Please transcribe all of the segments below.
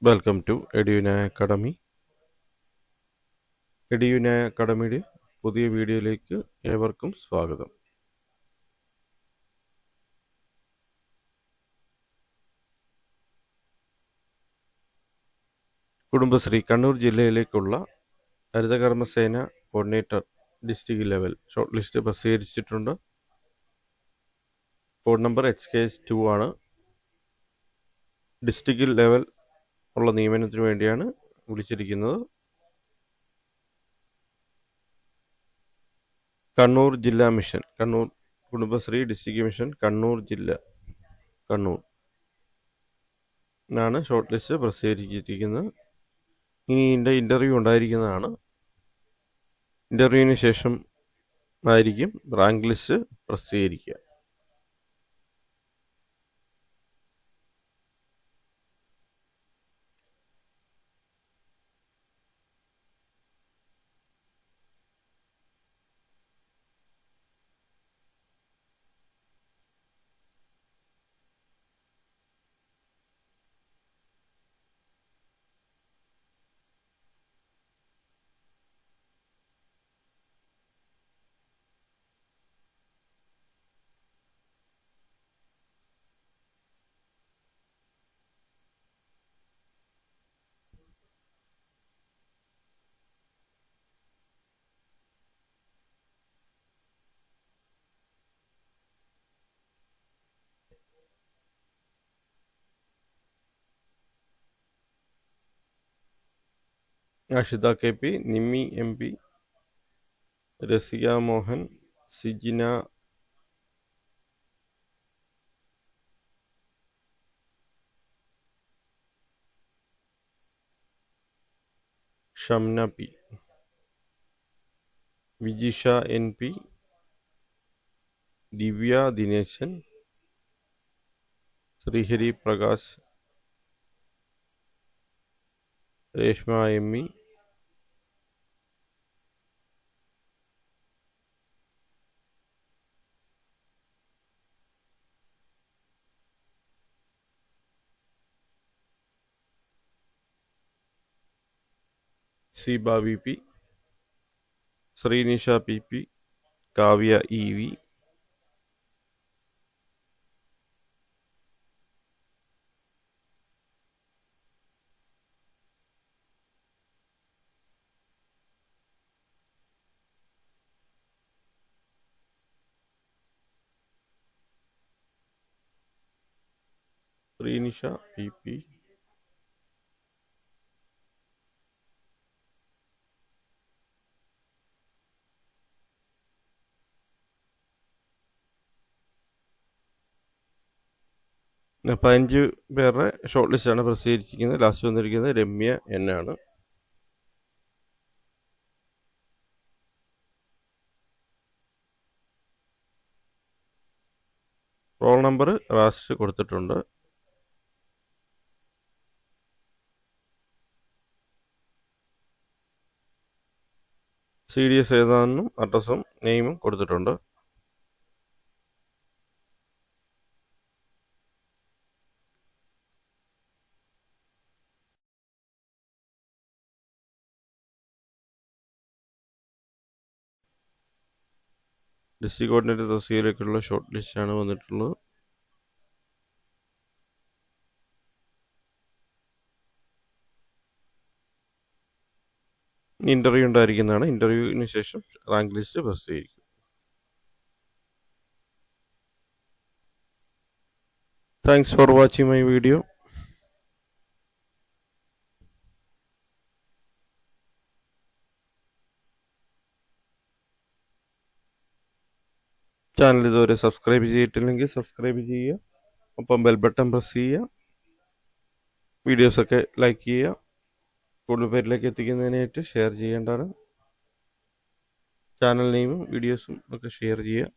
Welcome to Edunaya academy. Edunaya അക്കാഡമിയുടെ പുതിയ വീഡിയോയിലേക്ക് ഏവർക്കും സ്വാഗതം. കുടുംബശ്രീ കണ്ണൂർ ജില്ലയിലേക്കുള്ള Harithakarmasena coordinator district level short list പ്രസിദ്ധീകരിച്ചിട്ടുണ്ട്. കോഡ് നമ്പർ HKS2 ആണ്. ഡിസ്ട്രിക്ട് ലെവൽ ഉള്ള നിയമനത്തിന് വേണ്ടിയാണ് വിളിച്ചിരിക്കുന്നത്. കണ്ണൂർ ജില്ലാ mission, Kannur Kudumbashree district mission Kannur ജില്ല, കണ്ണൂർ എന്നാണ് ഷോർട്ട് ലിസ്റ്റ് പ്രസിദ്ധീകരിച്ചിരിക്കുന്നത്. ഇനി ഇതിൻ്റെ ഇൻ്റർവ്യൂ ഉണ്ടായിരിക്കുന്നതാണ്. ഇൻ്റർവ്യൂവിന് ശേഷം ആയിരിക്കും റാങ്ക് ലിസ്റ്റ് പ്രസിദ്ധീകരിക്കുക. Ashitha KP, Nimmi MP, Rasika Mohan, Sijina Shamna P, Vijisha NP, Divya Dineshan, Sreehari Prakash, Reshma ME, Seeba VP, Sreenisha PP, Kavya EV, Sreenisha PP, അപ്പോൾ 5 പേരുടെ ഷോർട്ട് ലിസ്റ്റാണ് പ്രസിദ്ധീകരിച്ചിരിക്കുന്നത്. ലാസ്റ്റ് വന്നിരിക്കുന്നത് രമ്യ N ആണ്. റോൾ നമ്പർ ലാസ്റ്റ് കൊടുത്തിട്ടുണ്ട്. CDS ഏതാണെന്നും അഡ്രസ്സും നെയിമും കൊടുത്തിട്ടുണ്ട്. ഡിസ്ട്രിക്ട് കോർഡിനേറ്റർ തസ്തികയിലേക്കുള്ള ഷോർട്ട് ലിസ്റ്റാണ് വന്നിട്ടുള്ളത്. ഇൻ്റർവ്യൂ ഉണ്ടായിരിക്കുന്നതാണ്. ഇൻ്റർവ്യൂവിന് ശേഷം റാങ്ക് ലിസ്റ്റ് പ്രസിദ്ധീകരിക്കും. Thanks for watching my video. Channel ഇതുവരെ സബ്സ്ക്രൈബ് ചെയ്തിട്ടില്ലെങ്കിൽ സബ്സ്ക്രൈബ് ചെയ്യുക. ഒപ്പം ബെൽ ബട്ടൺ പ്രസ് ചെയ്യുക. വീഡിയോസൊക്കെ ലൈക്ക് ചെയ്യുക. കൂടുതൽ പേരിലേക്ക് എത്തിക്കുന്നതിനായിട്ട് ഷെയർ ചെയ്യേണ്ടതാണ്. ചാനൽ നെയിമും വീഡിയോസും ഒക്കെ ഷെയർ ചെയ്യുക.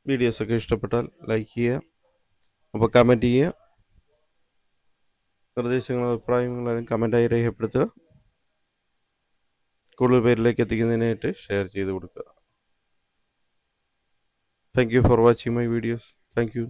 വീഡിയോസൊക്കെ ഇഷ്ടപ്പെട്ടാൽ ലൈക്ക് ചെയ്യുക. അപ്പോൾ കമൻറ്റ് ചെയ്യുക. നിർദ്ദേശങ്ങളും അഭിപ്രായങ്ങളും കമൻറ്റായി രേഖപ്പെടുത്തുക. കൂടുതൽ പേരിലേക്ക് എത്തിക്കുന്നതിനായിട്ട് ഷെയർ ചെയ്ത് കൊടുക്കുക. Thank you for watching my videos. Thank you.